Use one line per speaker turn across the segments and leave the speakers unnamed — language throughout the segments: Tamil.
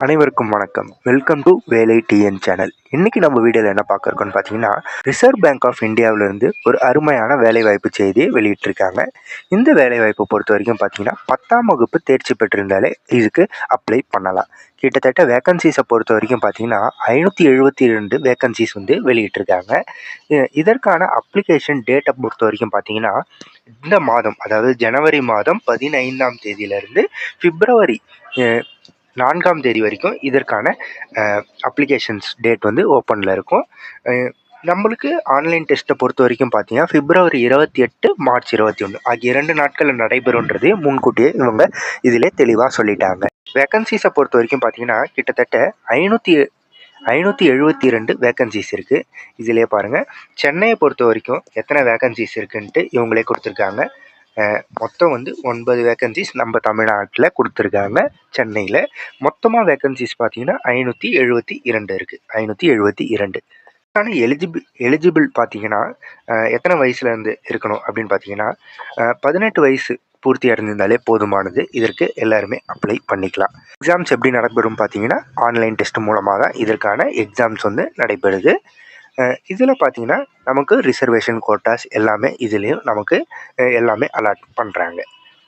அனைவருக்கும் வணக்கம். வெல்கம் டு வேலை டிஎன் சேனல். இன்னைக்கு நம்ம வீடியோவில் என்ன பார்க்க இருக்கோம்னு பார்த்தீங்கன்னா, ரிசர்வ் பேங்க் ஆஃப் இந்தியாவிலிருந்து ஒரு அருமையான வேலைவாய்ப்பு செய்தியை வெளியிட்டிருக்காங்க. இந்த வேலைவாய்ப்பை பொறுத்த வரைக்கும் பார்த்தீங்கன்னா 10ஆம் வகுப்பு தேர்ச்சி பெற்றிருந்தாலே இதுக்கு அப்ளை பண்ணலாம். கிட்டத்தட்ட வேக்கன்சிஸை பொறுத்த வரைக்கும் பார்த்தீங்கன்னா 572 வேக்கன்சிஸ் வந்து வெளியிட்டிருக்காங்க. இதற்கான அப்ளிகேஷன் டேட்டை பொறுத்த வரைக்கும் பார்த்தீங்கன்னா இந்த மாதம், அதாவது ஜனவரி மாதம் 15ஆம் தேதியிலிருந்து பிப்ரவரி 4ஆம் தேதி வரைக்கும் இதற்கான அப்ளிகேஷன்ஸ் டேட் வந்து ஓப்பனில் இருக்கும். நம்மளுக்கு ஆன்லைன் டெஸ்ட்டை பொறுத்த வரைக்கும் பார்த்தீங்கன்னா பிப்ரவரி 28, மார்ச் 21 ஆகிய 2 நாட்களில் நடைபெறும்ன்றது முன்கூட்டியே இவங்க இதிலே தெளிவாக சொல்லிட்டாங்க. வேக்கன்சிஸை பொறுத்த வரைக்கும் பார்த்தீங்கன்னா கிட்டத்தட்ட 572 வேக்கன்சிஸ் இருக்குது. இதிலே பாருங்கள், சென்னையை பொறுத்த வரைக்கும் எத்தனை வேக்கன்சிஸ் இருக்குன்ட்டு இவங்களே கொடுத்துருக்காங்க. மொத்தம் வந்து 9 வேக்கன்சிஸ் நம்ம தமிழ்நாட்டில் கொடுத்துருக்காங்க. சென்னையில் மொத்தமாக வேக்கன்சிஸ் பார்த்தீங்கன்னா 572 இருக்குது. 572 ஆனால் எலிஜிபிள் பார்த்தீங்கன்னா எத்தனை வயசுலேருந்து இருக்கணும் அப்படின்னு பார்த்தீங்கன்னா 18 வயசு பூர்த்தி அடைஞ்சிருந்தாலே போதுமானது. இதற்கு எல்லாருமே அப்ளை பண்ணிக்கலாம். எக்ஸாம்ஸ் எப்படி நடைபெறும் பார்த்தீங்கன்னா ஆன்லைன் டெஸ்ட் மூலமாக தான் இதற்கான எக்ஸாம்ஸ் வந்து நடைபெறுது. இதில் பார்த்தீங்கன்னா நமக்கு ரிசர்வேஷன் கோட்டாஸ் எல்லாமே இதுலேயும் நமக்கு எல்லாமே அலாட் பண்ணுறாங்க.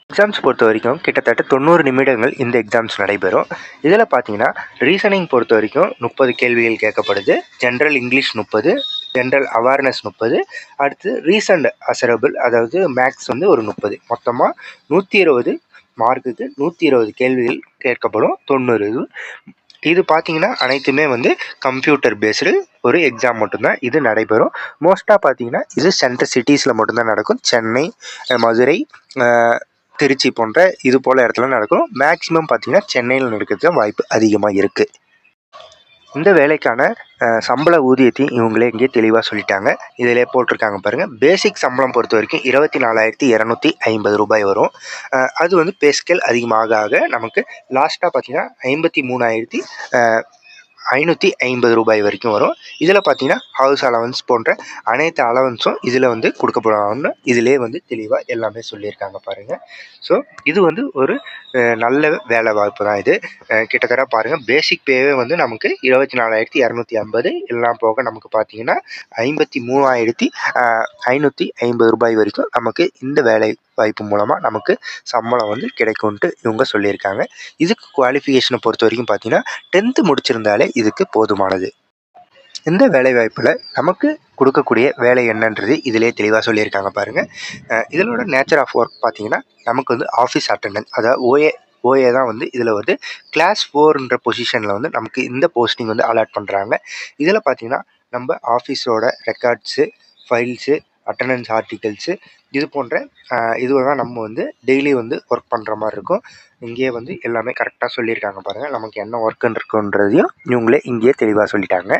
எக்ஸாம்ஸ் பொறுத்த வரைக்கும் கிட்டத்தட்ட 90 நிமிடங்கள் இந்த எக்ஸாம்ஸ் நடைபெறும். இதில் பார்த்தீங்கன்னா ரீசனிங் பொறுத்த வரைக்கும் 30 கேள்விகள் கேட்கப்படுது. ஜென்ரல் இங்கிலீஷ் 30, ஜென்ரல் அவேர்னஸ் 30, அடுத்து ரீசன்ட் அசரபிள் அதாவது மேக்ஸ் வந்து ஒரு 30. மொத்தமாக 120 மார்க்குக்கு 120 கேள்விகள் கேட்கப்படும். 90 இது பார்த்தீங்கன்னா அனைத்துமே வந்து கம்ப்யூட்டர் பேஸ்டு ஒரு எக்ஸாம் மட்டும்தான் இது நடைபெறும். மோஸ்ட்டாக பார்த்தீங்கன்னா இது சென்ட்ரல் சிட்டிஸில் மட்டும்தான் நடக்கும். சென்னை, மதுரை, திருச்சி போன்ற இது போல் இடத்துல நடக்கும். மேக்ஸிமம் பார்த்தீங்கன்னா சென்னையில் நடக்கிறதுக்கு வாய்ப்பு அதிகமாக இருக்குது. இந்த வேலைக்கான சம்பள ஊதியத்தையும் இவங்களே இங்கே தெளிவாக சொல்லிட்டாங்க. இதிலே போட்டிருக்காங்க பாருங்கள். பேசிக் சம்பளம் பொறுத்த வரைக்கும் 24,250 ரூபாய் வரும். அது வந்து பேஸ்கேல் அதிகமாக ஆக நமக்கு லாஸ்ட்டாக பார்த்தீங்கன்னா 53,550 ரூபாய் வரைக்கும் வரும். இதில் பார்த்தீங்கன்னா ஹவுஸ் அலவன்ஸ் போன்ற அனைத்து அலவன்ஸும் இதில் வந்து கொடுக்கப்படுவாங்கன்னு இதிலே வந்து தெளிவாக எல்லாமே சொல்லியிருக்காங்க பாருங்கள். ஸோ இது வந்து ஒரு நல்ல வேலை வாய்ப்பு தான் இது. கிட்டத்தட்ட பாருங்கள், பேசிக் பேவே வந்து நமக்கு 24,250 எல்லாம் போக நமக்கு பார்த்தீங்கன்னா 53,550 ரூபாய் வரைக்கும் நமக்கு இந்த வேலை வாய்ப்பு மூலமாக நமக்கு சம்பளம் வந்து கிடைக்கும்ன்ட்டு இவங்க சொல்லியிருக்காங்க. இதுக்கு குவாலிஃபிகேஷனை பொறுத்த வரைக்கும் பார்த்தீங்கன்னா 10th முடிச்சிருந்தாலே இதுக்கு போதுமானது. இந்த வேலைவாய்ப்பில் நமக்கு கொடுக்கக்கூடிய வேலை என்னன்றது இதிலே தெளிவாக சொல்லியிருக்காங்க பாருங்கள். இதனோட நேச்சர் ஆஃப் ஒர்க் பார்த்தீங்கன்னா நமக்கு வந்து ஆஃபீஸ் அட்டண்டன்ஸ், அதாவது ஓஏ தான் வந்து இதில் வந்து கிளாஸ் 4ன்ற பொசிஷனில் வந்து நமக்கு இந்த போஸ்டிங் வந்து அலாட் பண்ணுறாங்க. இதில் பார்த்தீங்கன்னா நம்ம ஆஃபீஸோட ரெக்கார்ட்ஸு, ஃபைல்ஸு, அட்டண்டன்ஸ் ஆர்டிகல்ஸு இது போன்ற இதுவை தான் நம்ம வந்து டெய்லி வந்து ஒர்க் பண்ணுற மாதிரி இருக்கும். இங்கேயே வந்து எல்லாமே கரெக்டாக சொல்லியிருக்காங்க பாருங்கள். நமக்கு என்ன ஒர்க்குன்னு இருக்குன்றதையும் இவங்களே இங்கேயே தெளிவாக சொல்லிட்டாங்க.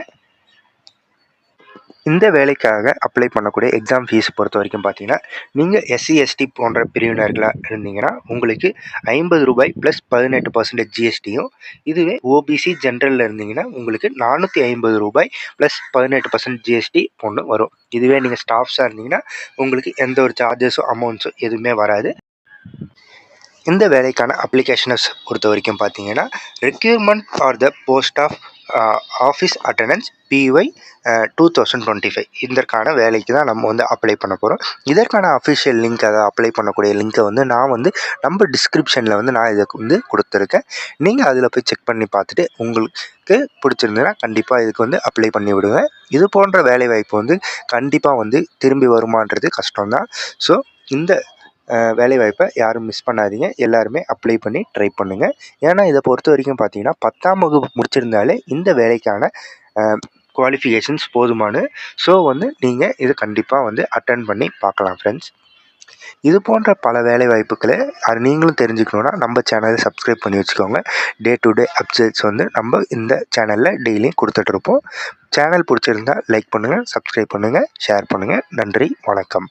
இந்த வேலைக்காக அப்ளை பண்ணக்கூடிய எக்ஸாம் ஃபீஸ் பொறுத்த வரைக்கும் பார்த்தீங்கன்னா நீங்கள் SC/ST போன்ற பிரிவினர்களாக இருந்தீங்கன்னா உங்களுக்கு 50 ரூபாய் ப்ளஸ் 18% ஜிஎஸ்டியும், இதுவே OBC ஜென்ரலில் இருந்தீங்கன்னா உங்களுக்கு 450 ரூபாய் ப்ளஸ் 18% ஜிஎஸ்டி போன்று வரும். இதுவே நீங்கள் ஸ்டாஃப்ஸாக இருந்தீங்கன்னா உங்களுக்கு எந்த ஒரு சார்ஜஸும் அமௌண்ட்ஸும் எதுவுமே வராது. இந்த வேலைக்கான அப்ளிகேஷன்ஸ் பொறுத்த வரைக்கும் பார்த்தீங்கன்னா requirement for the post of office attendance PY 2025 இதற்கான வேலைக்கு தான் நம்ம வந்து அப்ளை பண்ண போகிறோம். இதற்கான அஃபிஷியல் லிங்க், அதை அப்ளை பண்ணக்கூடிய லிங்க்கை வந்து நான் வந்து நம்ம டிஸ்கிரிப்ஷனில் வந்து நான் இதுக்கு வந்து கொடுத்துருக்கேன். நீங்கள் அதில் போய் செக் பண்ணி பார்த்துட்டு உங்களுக்கு பிடிச்சிருந்ததுன்னா கண்டிப்பாக இதுக்கு வந்து அப்ளை பண்ணி விடுவேன். இது போன்ற வேலைவாய்ப்பு வந்து கண்டிப்பாக வந்து திரும்பி வருமானது கஷ்டம்தான். ஸோ இந்த வேலைவாய்ப்பை யாரும் மிஸ் பண்ணாதீங்க. எல்லாருமே அப்ளை பண்ணி ட்ரை பண்ணுங்கள். ஏன்னா இதை பொறுத்த வரைக்கும் பார்த்தீங்கன்னா 10ஆம் வகுப்பு முடிச்சிருந்தாலே இந்த வேலைக்கான குவாலிஃபிகேஷன்ஸ் போதுமானு. ஸோ வந்து நீங்கள் இது கண்டிப்பாக வந்து அட்டன் பண்ணி பார்க்கலாம் ஃப்ரெண்ட்ஸ். இது போன்ற பல வேலை வாய்ப்புகளை நீங்களும் தெரிஞ்சுக்கணுன்னா நம்ம சேனலை சப்ஸ்கிரைப் பண்ணி வச்சுக்கோங்க. டே டு டே அப்டேட்ஸ் வந்து நம்ம இந்த சேனலில் டெய்லியும் கொடுத்துட்ருப்போம். சேனல் பிடிச்சிருந்தால் லைக் பண்ணுங்கள், சப்ஸ்கிரைப் பண்ணுங்கள், ஷேர் பண்ணுங்கள். நன்றி, வணக்கம்.